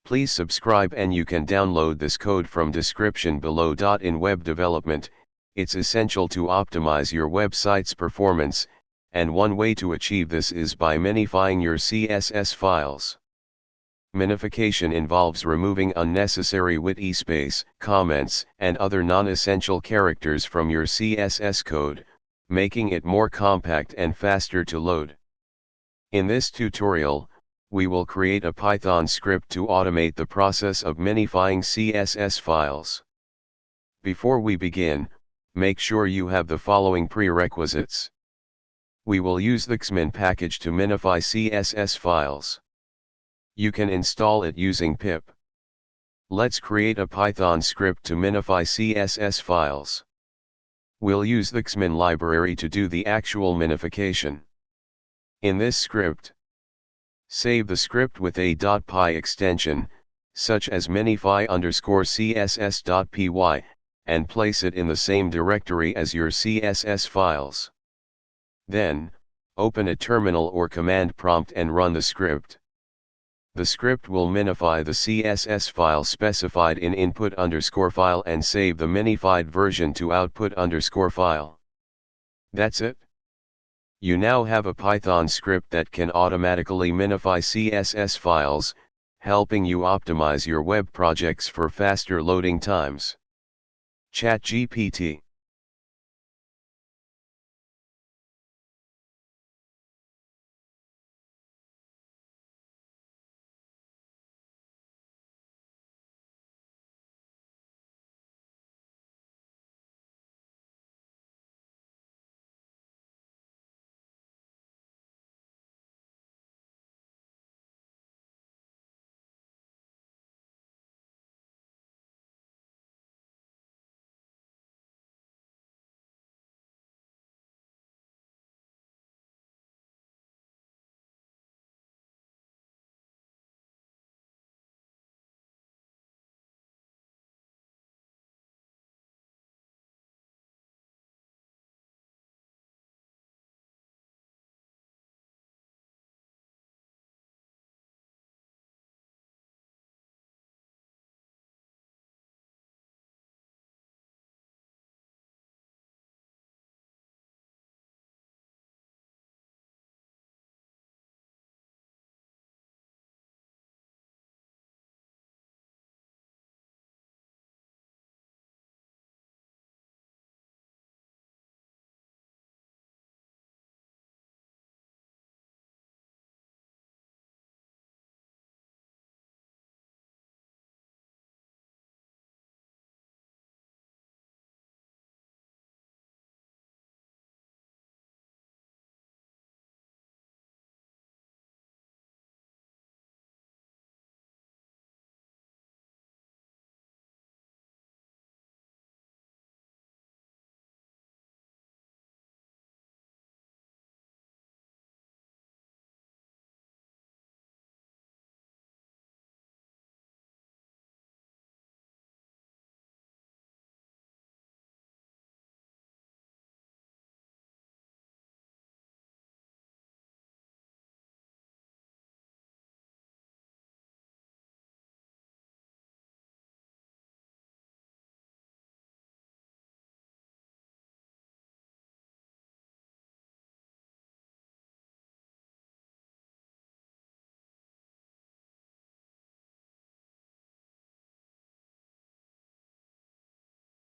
Please subscribe and you can download this code from description below. In web development, it's essential to optimize your website's performance, and one way to achieve this is by minifying your CSS files. Minification involves removing unnecessary white space, comments, and other non-essential characters from your CSS code, making it more compact and faster to load. In this tutorial, we will create a Python script to automate the process of minifying CSS files. Before we begin, make sure you have the following prerequisites. We will use the cssmin package to minify CSS files. You can install it using pip. Let's create a Python script to minify CSS files. We'll use the cssmin library to do the actual minification. In this script, save the script with a .py extension, such as minify_css.py, and place it in the same directory as your CSS files. Then, open a terminal or command prompt and run the script. The script will minify the CSS file specified in input_file and save the minified version to output_file. That's it. You now have a Python script that can automatically minify CSS files, helping you optimize your web projects for faster loading times. ChatGPT.